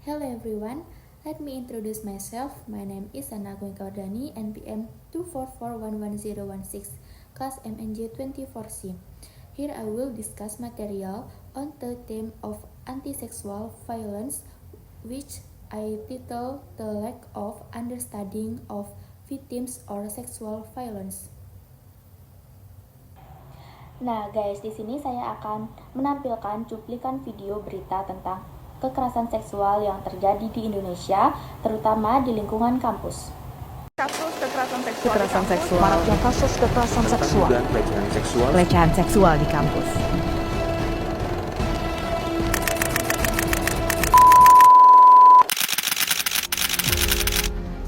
Hello everyone, let me introduce myself. My name is Ana Gwengkaudani, NPM 244110116, class MNJ24C. Here I will discuss material on the theme of anti-sexual violence, which I title The Lack of Understanding of Victims or Sexual Violence. Nah guys, di sini saya akan menampilkan cuplikan video berita tentang kekerasan seksual yang terjadi di Indonesia, terutama di lingkungan kampus. Kasus kekerasan seksual Kekerasan di kampus. seksual. Maraknya kasus kekerasan seksual. Dan Pelecehan seksual di kampus.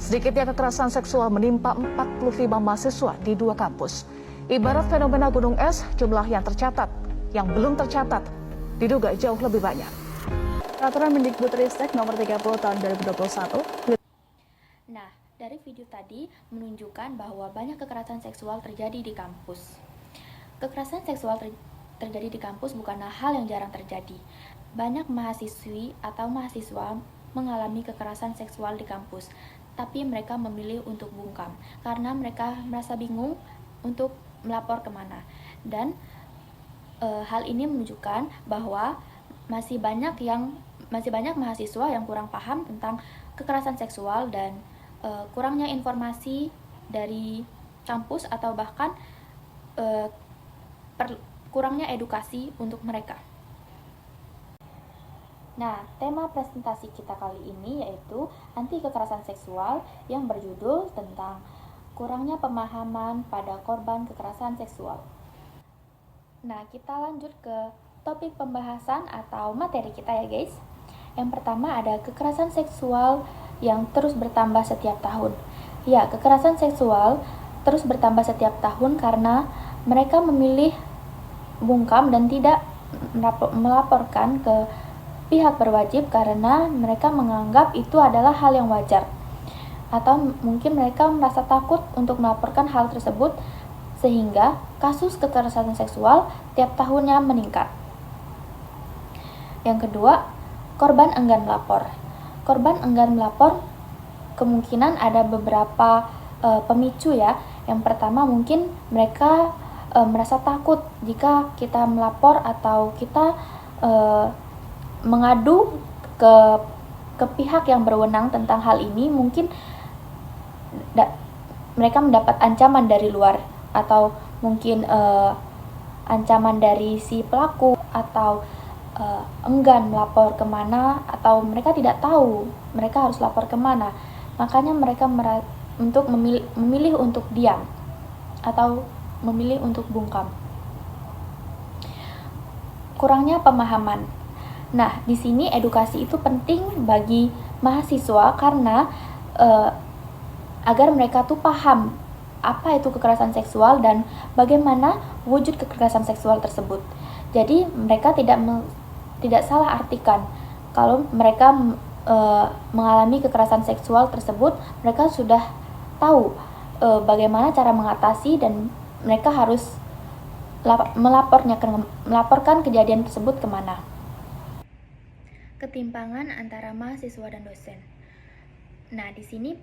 Sedikitnya kekerasan seksual menimpa 45 mahasiswa di 2 kampus. Ibarat fenomena gunung es, jumlah yang tercatat, yang belum tercatat, diduga jauh lebih banyak. Peraturan Mendikbudristek nomor 30 tahun 2021. Nah, dari video tadi menunjukkan bahwa banyak kekerasan seksual terjadi di kampus. Kekerasan seksual terjadi di kampus bukanlah hal yang jarang terjadi. Banyak mahasiswi atau mahasiswa mengalami kekerasan seksual di kampus, tapi mereka memilih untuk bungkam karena mereka merasa bingung untuk melapor kemana. Dan hal ini menunjukkan bahwa masih banyak mahasiswa yang kurang paham tentang kekerasan seksual dan kurangnya informasi dari kampus atau bahkan kurangnya edukasi untuk mereka. Nah, tema presentasi kita kali ini yaitu anti kekerasan seksual yang berjudul tentang kurangnya pemahaman pada korban kekerasan seksual. Nah, kita lanjut ke topik pembahasan atau materi kita ya guys. Yang pertama ada kekerasan seksual yang terus bertambah setiap tahun. Ya, kekerasan seksual terus bertambah setiap tahun karena mereka memilih bungkam dan tidak melaporkan ke pihak berwajib karena mereka menganggap itu adalah hal yang wajar. Atau mungkin mereka merasa takut untuk melaporkan hal tersebut sehingga kasus kekerasan seksual tiap tahunnya meningkat. Yang kedua, korban enggan melapor. Korban enggan melapor kemungkinan ada beberapa pemicu ya. Yang pertama mungkin mereka merasa takut jika kita melapor atau kita mengadu ke pihak yang berwenang tentang hal ini, mungkin mereka mendapat ancaman dari luar atau mungkin ancaman dari si pelaku atau enggan melapor kemana atau mereka tidak tahu mereka harus lapor kemana, makanya mereka memilih untuk diam atau memilih untuk bungkam. Kurangnya pemahaman. Nah, di sini edukasi itu penting bagi mahasiswa karena agar mereka tuh paham apa itu kekerasan seksual dan bagaimana wujud kekerasan seksual tersebut. Jadi mereka tidak salah artikan kalau mereka mengalami kekerasan seksual tersebut, mereka sudah tahu bagaimana cara mengatasi dan mereka harus melaporkan kejadian tersebut kemana. Ketimpangan antara mahasiswa dan dosen. Nah, di sini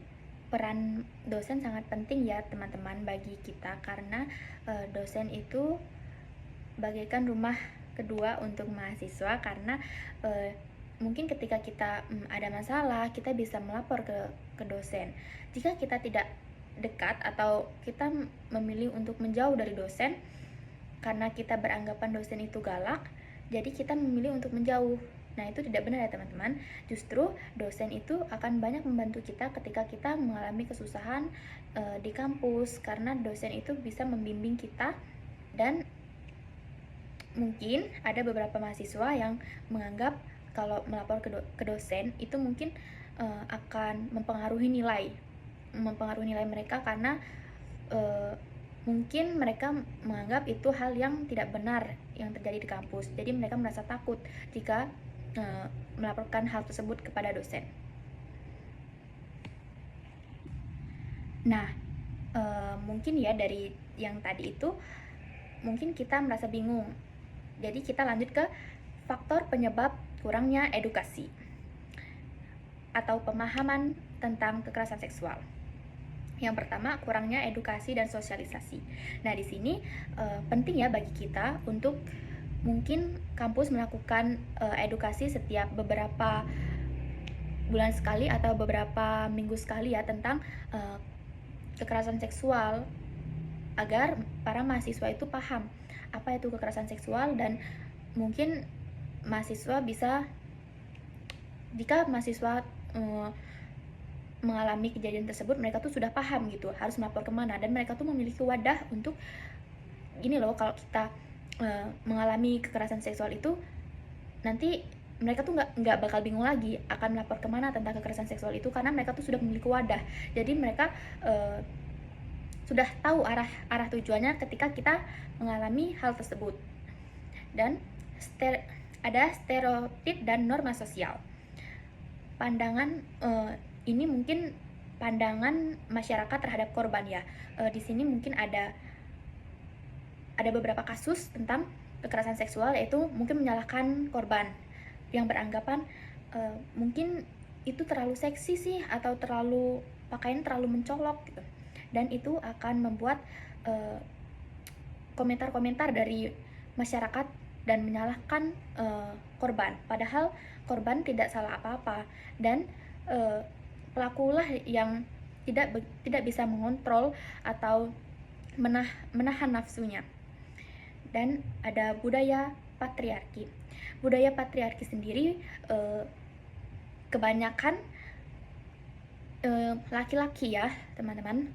peran dosen sangat penting ya teman-teman bagi kita karena dosen itu bagaikan rumah kedua untuk mahasiswa karena mungkin ketika kita ada masalah kita bisa melapor ke dosen. Jika kita tidak dekat atau kita memilih untuk menjauh dari dosen karena kita beranggapan dosen itu galak, jadi kita memilih untuk menjauh. Nah, itu tidak benar ya teman-teman. Justru dosen itu akan banyak membantu kita ketika kita mengalami kesusahan di kampus karena dosen itu bisa membimbing kita. Dan mungkin ada beberapa mahasiswa yang menganggap kalau melapor ke dosen itu mungkin akan mempengaruhi nilai mereka karena mungkin mereka menganggap itu hal yang tidak benar yang terjadi di kampus. Jadi mereka merasa takut jika melaporkan hal tersebut kepada dosen. Nah, mungkin ya dari yang tadi itu mungkin kita merasa bingung. Jadi kita lanjut ke faktor penyebab kurangnya edukasi. atau pemahaman tentang kekerasan seksual. Yang pertama, kurangnya edukasi dan sosialisasi. Nah, di sini penting ya bagi kita untuk mungkin kampus melakukan edukasi setiap beberapa bulan sekali atau beberapa minggu sekali ya tentang kekerasan seksual, agar para mahasiswa itu paham apa itu kekerasan seksual, dan mungkin mahasiswa bisa, jika mahasiswa mengalami kejadian tersebut, mereka tuh sudah paham gitu harus melapor kemana, dan mereka tuh memiliki wadah untuk gini loh, kalau kita mengalami kekerasan seksual itu nanti mereka tuh nggak bakal bingung lagi akan melapor kemana tentang kekerasan seksual itu, karena mereka tuh sudah memiliki wadah. Jadi mereka sudah tahu arah tujuannya ketika kita mengalami hal tersebut. Dan ada stereotip dan norma sosial. Pandangan ini mungkin pandangan masyarakat terhadap korban ya. Di sini mungkin ada beberapa kasus tentang kekerasan seksual, yaitu mungkin menyalahkan korban yang beranggapan mungkin itu terlalu seksi sih, atau pakaian terlalu mencolok gitu. Dan itu akan membuat komentar-komentar dari masyarakat dan menyalahkan korban, padahal korban tidak salah apa-apa, dan pelakulah yang tidak bisa mengontrol atau menahan nafsunya. Dan ada budaya patriarki. Budaya patriarki sendiri kebanyakan laki-laki ya teman-teman,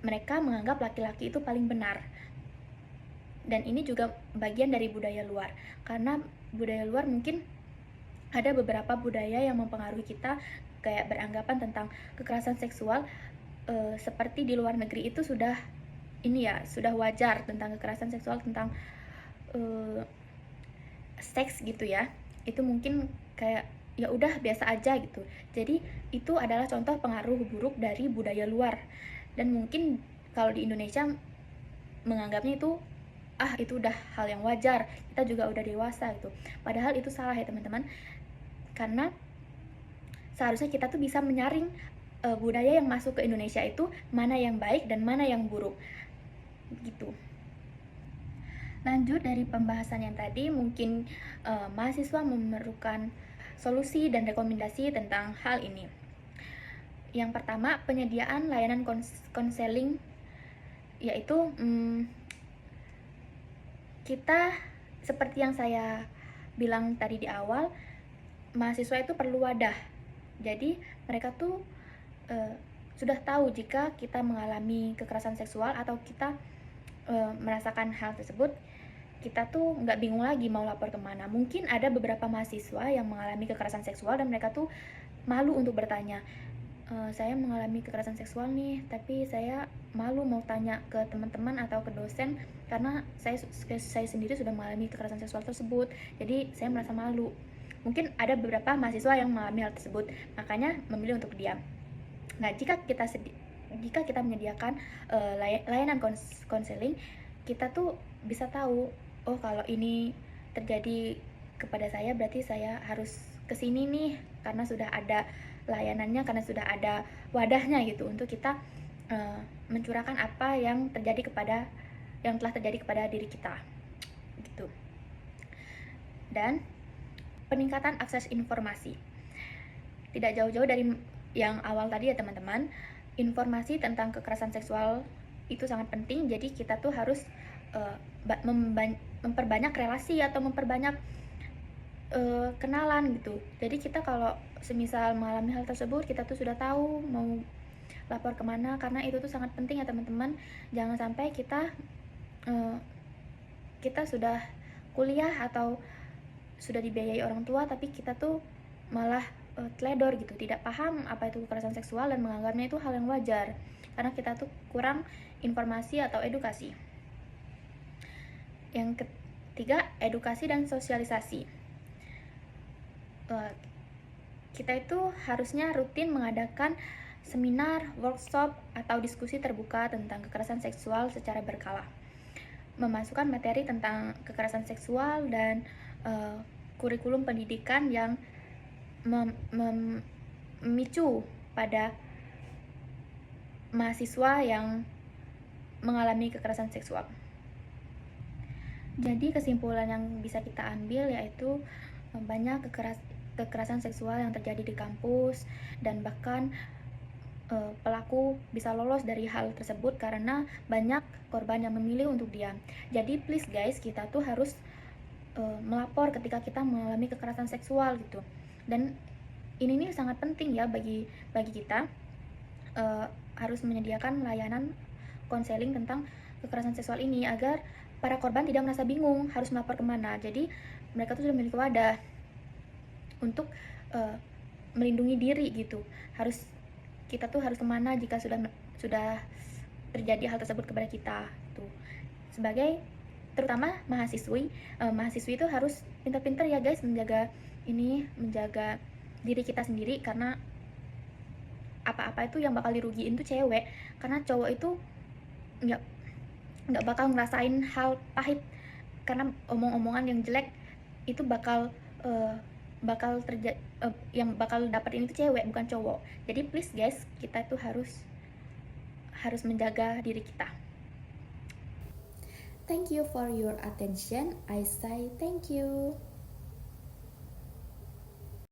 mereka menganggap laki-laki itu paling benar. Dan ini juga bagian dari budaya luar, karena budaya luar mungkin ada beberapa budaya yang mempengaruhi kita, kayak beranggapan tentang kekerasan seksual seperti di luar negeri itu sudah wajar tentang kekerasan seksual, tentang seks gitu ya. Itu mungkin kayak ya udah biasa aja gitu. Jadi itu adalah contoh pengaruh buruk dari budaya luar. Dan mungkin kalau di Indonesia menganggapnya itu itu udah hal yang wajar, kita juga udah dewasa gitu. Padahal itu salah ya teman-teman, karena seharusnya kita tuh bisa menyaring budaya yang masuk ke Indonesia itu mana yang baik dan mana yang buruk gitu. Lanjut dari pembahasan yang tadi, mungkin mahasiswa memerlukan solusi dan rekomendasi tentang hal ini. Yang pertama, penyediaan layanan konseling, yaitu kita seperti yang saya bilang tadi di awal, mahasiswa itu perlu wadah. Jadi mereka tuh sudah tahu jika kita mengalami kekerasan seksual atau kita merasakan hal tersebut, kita tuh nggak bingung lagi mau lapor kemana. Mungkin ada beberapa mahasiswa yang mengalami kekerasan seksual dan mereka tuh malu untuk bertanya, saya mengalami kekerasan seksual nih, tapi saya malu mau tanya ke teman-teman atau ke dosen karena saya sendiri sudah mengalami kekerasan seksual tersebut, jadi saya merasa malu. Mungkin ada beberapa mahasiswa yang mengalami hal tersebut, makanya memilih untuk diam. Nah, jika kita menyediakan layanan konseling, kita tuh bisa tahu, oh kalau ini terjadi kepada saya berarti saya harus kesini nih, karena sudah ada layanannya, karena sudah ada wadahnya gitu, untuk kita mencurahkan apa yang telah terjadi kepada diri kita gitu. Dan peningkatan akses informasi, tidak jauh-jauh dari yang awal tadi ya teman-teman, informasi tentang kekerasan seksual itu sangat penting. Jadi kita tuh harus memperbanyak relasi atau memperbanyak kenalan gitu. Jadi kita kalau semisal mengalami hal tersebut, kita tuh sudah tahu mau lapor kemana, karena itu tuh sangat penting ya teman-teman. Jangan sampai kita sudah kuliah atau sudah dibiayai orang tua, tapi kita tuh malah teledor gitu, tidak paham apa itu kekerasan seksual dan menganggapnya itu hal yang wajar, karena kita tuh kurang informasi atau edukasi. Yang ketiga, edukasi dan sosialisasi. Kita itu harusnya rutin mengadakan seminar, workshop, atau diskusi terbuka tentang kekerasan seksual secara berkala, memasukkan materi tentang kekerasan seksual dan kurikulum pendidikan yang memicu pada mahasiswa yang mengalami kekerasan seksual. Jadi kesimpulan yang bisa kita ambil yaitu banyak kekerasan seksual yang terjadi di kampus, dan bahkan pelaku bisa lolos dari hal tersebut karena banyak korban yang memilih untuk diam. Jadi please guys, kita tuh harus melapor ketika kita mengalami kekerasan seksual gitu. Dan ini nih sangat penting ya bagi kita, harus menyediakan layanan konseling tentang kekerasan seksual ini agar para korban tidak merasa bingung harus melapor kemana. Jadi mereka tuh sudah memiliki wadah untuk melindungi diri gitu. Kita tuh harus kemana jika sudah terjadi hal tersebut kepada kita tuh. Sebagai terutama mahasiswi itu harus pintar-pintar ya guys menjaga diri kita sendiri, karena apa-apa itu yang bakal dirugiin tuh cewek, karena cowok itu nggak bakal ngerasain hal pahit, karena omong-omongan yang jelek itu yang bakal dapat ini tuh cewek bukan cowok. Jadi please guys, kita tuh harus menjaga diri kita. Thank you for your attention. I say thank you.